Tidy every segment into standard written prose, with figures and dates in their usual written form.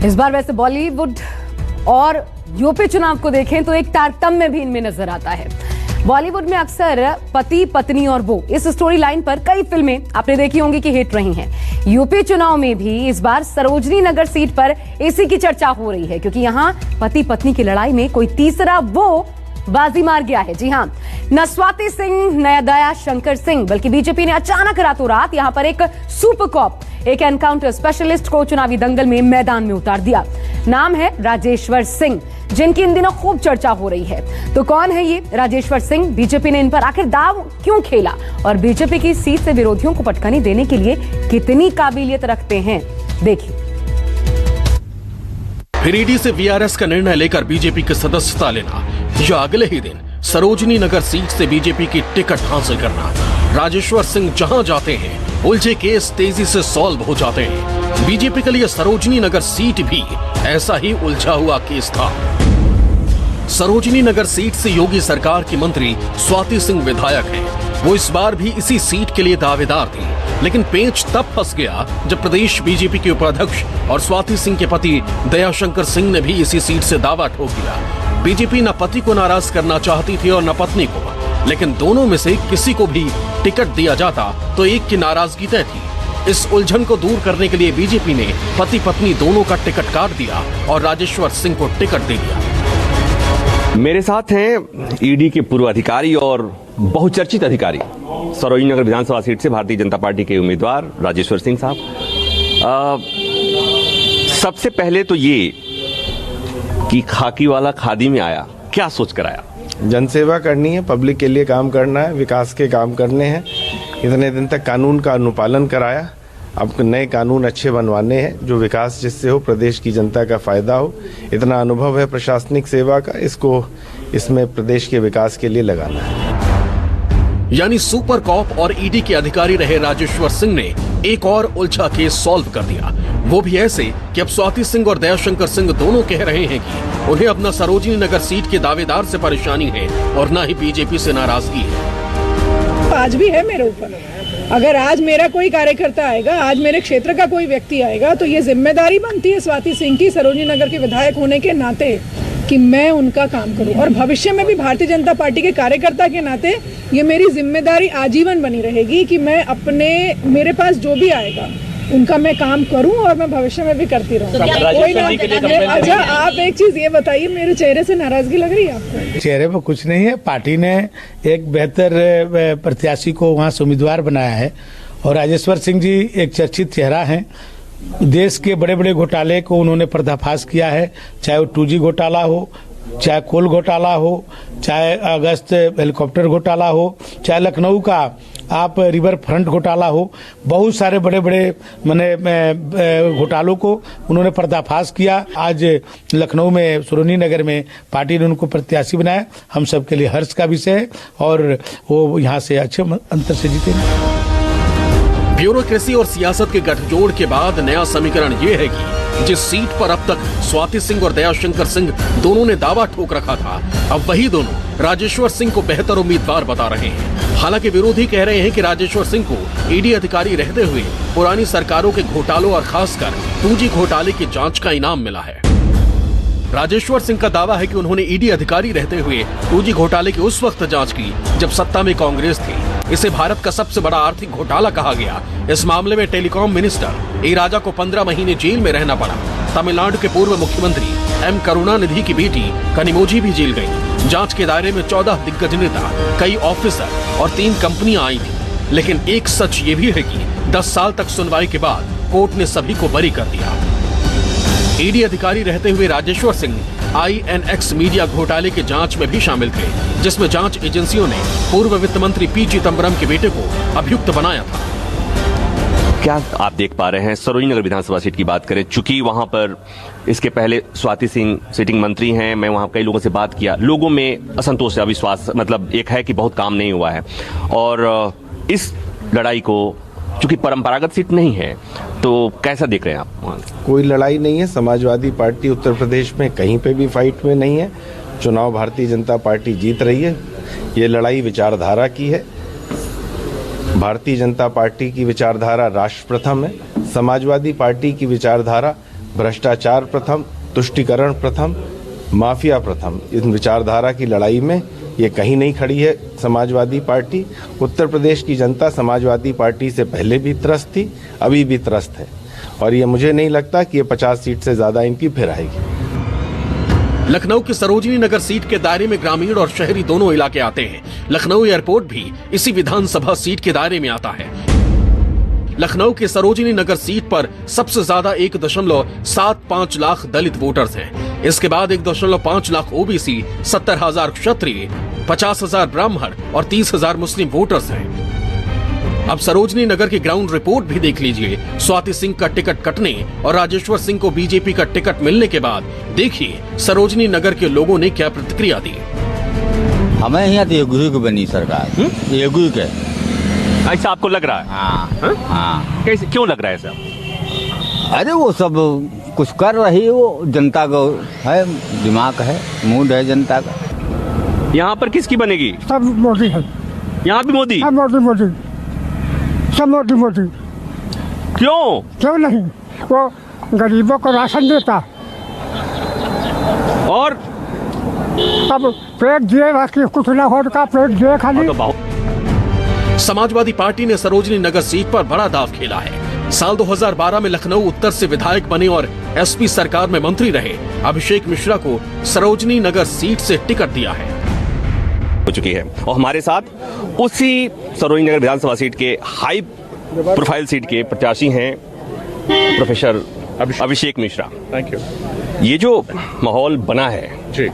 इस बार वैसे बॉलीवुड और यूपी चुनाव को देखें तो एक तारतम्य भी इनमें नजर आता है। बॉलीवुड में अक्सर पति पत्नी और वो, इस स्टोरी लाइन पर कई फिल्में आपने देखी होंगी कि हिट रही हैं। यूपी चुनाव में भी इस बार सरोजनी नगर सीट पर इसी की चर्चा हो रही है, क्योंकि यहां पति पत्नी की लड़ाई में कोई तीसरा वो बाजी मार गया है। जी हां, न स्वाति सिंह न दया शंकर सिंह, बल्कि बीजेपी ने अचानक रातों रात यहां पर एक सुपर कॉप, एक एनकाउंटर स्पेशलिस्ट को चुनावी दंगल में मैदान में उतार दिया। नाम है राजेश्वर सिंह, जिनकी इन दिनों खूब चर्चा हो रही है। तो कौन है ये राजेश्वर सिंह? बीजेपी ने इन पर आखिर दाव क्यों खेला और बीजेपी की सीट से विरोधियों को पटखनी देने के लिए कितनी काबिलियत रखते हैं, देखिए। फिर ईडी से वीआरएस का निर्णय लेकर बीजेपी की सदस्यता लेना या अगले ही दिन सरोजनी नगर सीट से बीजेपी की टिकट हासिल करना। राजेश्वर सिंह जहां जाते हैं उलझे केस तेजी से सॉल्व हो जाते हैं। बीजेपी के लिए सरोजनी नगर सीट भी ऐसा ही उलझा हुआ केस था। सरोजनी नगर सीट से योगी सरकार की मंत्री स्वाति सिंह विधायक हैं। वो इस बार भी इसी सीट के लिए दावेदार थी, लेकिन पेंच तब फंस गया जब प्रदेश बीजेपी के उपाध्यक्ष और स्वाति सिंह के पति दयाशंकर सिंह ने भी इसी सीट से दावा ठोक दिया। बीजेपी न पति को नाराज करना चाहती थी और न पत्नी को, लेकिन दोनों में से किसी को भी टिकट दिया जाता तो एक की नाराजगी तय थी। इस उलझन को दूर करने के लिए बीजेपी ने पति पत्नी दोनों का टिकट काट दिया और राजेश्वर सिंह को टिकट दे दिया। मेरे साथ हैं ईडी के पूर्व अधिकारी और बहुचर्चित अधिकारी, सरोजनी नगर विधानसभा सीट से भारतीय जनता पार्टी के उम्मीदवार राजेश्वर सिंह साहब। सबसे पहले तो ये कि खाकी वाला खादी में आया, क्या सोच कर आया? जनसेवा करनी है, पब्लिक के लिए काम करना है, विकास के काम करने हैं। इतने दिन तक कानून का अनुपालन कराया, अब नए कानून अच्छे बनवाने हैं जो विकास जिससे हो, प्रदेश की जनता का फायदा हो। इतना अनुभव है प्रशासनिक सेवा का, इसको इसमें प्रदेश के विकास के लिए लगाना है। यानी सुपर कॉप और ईडी के अधिकारी रहे राजेश्वर सिंह ने एक और उलझा केस सॉल्व कर दिया, वो भी ऐसे कि अब स्वाति सिंह और दयाशंकर सिंह दोनों कह रहे हैं कि उन्हें अपना सरोजनी नगर सीट के दावेदार से परेशानी है और न ही बीजेपी से नाराजगी है। आज भी है मेरे ऊपर। अगर आज मेरा कोई कार्यकर्ता आएगा, आज मेरे क्षेत्र का कोई व्यक्ति आएगा, तो ये जिम्मेदारी बनती है स्वाति सिंह की, सरोजनी नगर के विधायक होने के नाते, कि मैं उनका काम करूं। और भविष्य में भी भारतीय जनता पार्टी के कार्यकर्ता के नाते ये मेरी जिम्मेदारी आजीवन बनी रहेगी कि मैं मेरे पास जो भी आएगा उनका मैं काम करूं और मैं भविष्य में भी करती रहूं। अच्छा, आप एक चीज ये बताइए, मेरे चेहरे से नाराजगी लग रही है आपको? चेहरे पर कुछ नहीं है। पार्टी ने एक बेहतर प्रत्याशी को वहां से उम्मीदवार बनाया है और राजेश्वर सिंह जी एक चर्चित चेहरा हैं। देश के बड़े बड़े घोटाले को उन्होंने पर्दाफाश किया है, चाहे वो 2G घोटाला हो, चाहे कोल घोटाला हो, चाहे अगस्त हेलीकॉप्टर घोटाला हो, चाहे लखनऊ का आप रिवर फ्रंट घोटाला हो। बहुत सारे बड़े बड़े घोटालों को उन्होंने पर्दाफाश किया। आज लखनऊ में सरोजनी नगर में पार्टी ने उनको प्रत्याशी बनाया, हम सबके लिए हर्ष का विषय है और वो यहाँ से अच्छे अंतर से जीतेंगे। ब्यूरोक्रेसी और सियासत के गठजोड़ के बाद नया समीकरण ये है कि जिस सीट पर अब तक स्वाति सिंह और दयाशंकर सिंह दोनों ने दावा ठोक रखा था, अब वही दोनों राजेश्वर सिंह को बेहतर उम्मीदवार बता रहे हैं। हालांकि विरोधी कह रहे हैं कि राजेश्वर सिंह को ईडी अधिकारी रहते हुए पुरानी सरकारों के घोटालों और खासकर 2G घोटाले की जांच का इनाम मिला है। राजेश्वर सिंह का दावा है कि उन्होंने ईडी अधिकारी रहते हुए 2G घोटाले की उस वक्त जांच की जब सत्ता में कांग्रेस थी। इसे भारत का सबसे बड़ा आर्थिक घोटाला कहा गया। इस मामले में टेलीकॉम मिनिस्टर ए राजा को 15 महीने जेल में रहना पड़ा। तमिलनाडु के पूर्व मुख्यमंत्री एम करुणानिधि की बेटी कनिमोझी भी जेल गई। जांच के दायरे में 14 दिग्गज नेता, कई ऑफिसर और 3 कंपनियां आई थी। लेकिन एक सच ये भी है कि 10 साल तक सुनवाई के बाद कोर्ट ने सभी को बरी कर दिया। ईडी अधिकारी रहते हुए राजेश्वर सिंह INX मीडिया घोटाले के जांच में भी शामिल थे, जिसमें जांच एजेंसियों ने पूर्व वित्त मंत्री P चिदंबरम के बेटे को अभियुक्त बनाया था। क्या आप देख पा रहे हैं, सरोजनी नगर विधानसभा सीट की बात करें, चूंकि वहां पर इसके पहले स्वाति सिंह सिटिंग मंत्री हैं, मैं वहां कई लोगों से बात किया, लोगों में असंतोष, अविश्वास, मतलब एक है कि बहुत काम नहीं हुआ है। और इस लड़ाई को चूंकि परंपरागत सीट नहीं है, तो कैसा देख रहे हैं आप? कोई लड़ाई नहीं है। समाजवादी पार्टी उत्तर प्रदेश में कहीं पे भी फाइट में नहीं है। चुनाव भारतीय जनता पार्टी जीत रही है। ये लड़ाई विचारधारा की है। भारतीय जनता पार्टी की विचारधारा राष्ट्र प्रथम है। समाजवादी पार्टी की विचारधारा भ्रष्टाचार प्रथम, तुष्टीकरण प्रथम, माफिया प्रथम, इन विचारधारा की लड़ाई में ये कहीं नहीं खड़ी है समाजवादी पार्टी। उत्तर प्रदेश की जनता समाजवादी पार्टी से पहले भी त्रस्त थी, अभी भी त्रस्त है, और ये मुझे नहीं लगता कि ये 50 सीट से ज्यादा इनकी फिर आएगी। लखनऊ की सरोजिनी नगर सीट के दायरे में ग्रामीण और शहरी दोनों इलाके आते हैं। लखनऊ एयरपोर्ट भी इसी विधानसभा सीट के दायरे में आता है। लखनऊ के सरोजिनी नगर सीट पर सबसे ज्यादा 1.75 लाख दलित वोटर्स हैं। इसके बाद 1.5 लाख ओबीसी, 70,000 क्षत्रिय, 50,000 ब्राह्मण और 30,000 मुस्लिम वोटर्स हैं। अब सरोजनी नगर की ग्राउंड रिपोर्ट भी देख लीजिए। स्वाति सिंह का टिकट कटने और राजेश्वर सिंह को बीजेपी का टिकट मिलने के बाद देखिए सरोजनी नगर के लोगों ने क्या प्रतिक्रिया दी। हमें यहाँ तो योगी की बनी सरकार, योगी के। ऐसा आपको लग रहा है? हाँ हाँ। कैसे, क्यों लग रहा है ऐसा? अरे वो सब कुछ कर रही है, वो जनता को है, दिमाग है, मूड है जनता का। यहाँ पर किसकी बनेगी? सब मोदी है। यहाँ भी मोदी? सब मोदी, सब मोदी। क्यों नहीं, वो गरीबों को राशन देता और अब पेट दिए, बाकी कुछ ना हो का पेट दिए खाली। समाजवादी पार्टी ने सरोजनी नगर सीट पर बड़ा दाव खेला है। साल 2012 में लखनऊ उत्तर से विधायक बने और एसपी सरकार में मंत्री रहे अभिषेक मिश्रा को सरोजनी नगर सीट से टिकट दिया है हो चुकी है। और हमारे साथ उसी सरोजनी नगर विधानसभा सीट के हाई प्रोफाइल सीट के प्रत्याशी हैं professor Abhishek Mishra. Thank you. ये जो माहौल बना है जी,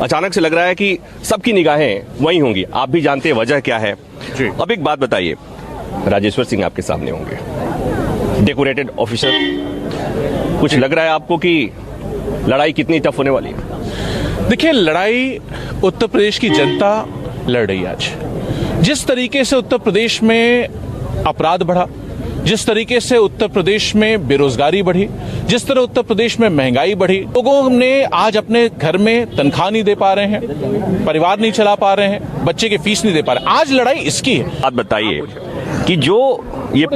अचानक से लग रहा है कि सबकी निगाहें वहीं होंगी। आप भी जानते हैं वजह क्या है जी। अब एक बात बताइए, राजेश्वर सिंह आपके सामने होंगे, डेकोरेटेड ऑफिसर, कुछ लग रहा है आपको कि लड़ाई कितनी टफ होने वाली है? देखिए, लड़ाई उत्तर प्रदेश की जनता लड़ रही है आज। जिस तरीके से उत्तर प्रदेश में अपराध बढ़ा, जिस तरीके से उत्तर प्रदेश में बेरोजगारी बढ़ी, जिस तरह उत्तर प्रदेश में महंगाई बढ़ी, लोगों ने आज अपने घर में तनख्वाह नहीं दे पा रहे हैं, परिवार नहीं चला पा रहे हैं, बच्चे की फीस नहीं दे पा रहे। आज लड़ाई इसकी है। बात बताइए कि जो ये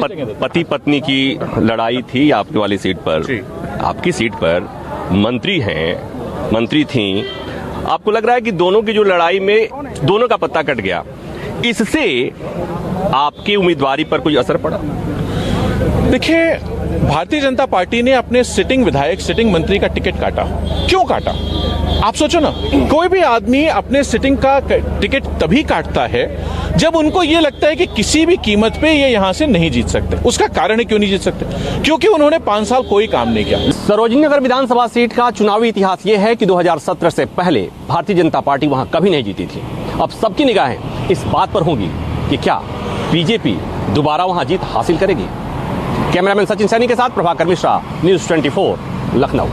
पति पत्नी की लड़ाई थी आपकी वाली सीट पर, आपकी सीट पर मंत्री थी, आपको लग रहा है कि दोनों की जो लड़ाई में दोनों का पत्ता कट गया, इससे आपकी उम्मीदवारी पर कोई असर पड़ा? देखिए, भारतीय जनता पार्टी ने अपने सिटिंग विधायक, सिटिंग मंत्री का टिकट काटा। क्यों काटा? आप सोचो ना, कोई भी आदमी अपने सिटिंग का टिकट तभी काटता है जब उनको ये लगता है कि किसी भी कीमत पे ये यहां से नहीं जीत सकते। उसका कारण है क्यों नहीं जीत सकते? क्योंकि उन्होंने 5 साल कोई काम नहीं किया। सरोजनी नगर विधानसभा सीट का चुनावी इतिहास ये है कि 2017 से पहले भारतीय जनता पार्टी वहां कभी नहीं जीती थी। अब सबकी निगाहें इस बात पर होंगी कि क्या बीजेपी दोबारा वहां जीत हासिल करेगी। कैमरामैन सचिन सैनी के साथ प्रभाकर मिश्रा, न्यूज़ 24, लखनऊ।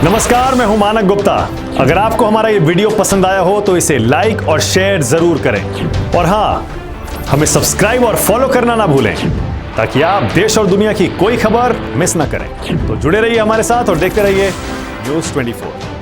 नमस्कार, मैं हूं मानक गुप्ता। अगर आपको हमारा ये वीडियो पसंद आया हो तो इसे लाइक और शेयर जरूर करें, और हां, हमें सब्सक्राइब और फॉलो करना ना भूलें ताकि आप देश और दुनिया की कोई खबर मिस ना करें। तो जुड़े रहिए हमारे साथ और देखते रहिए न्यूज़ 24।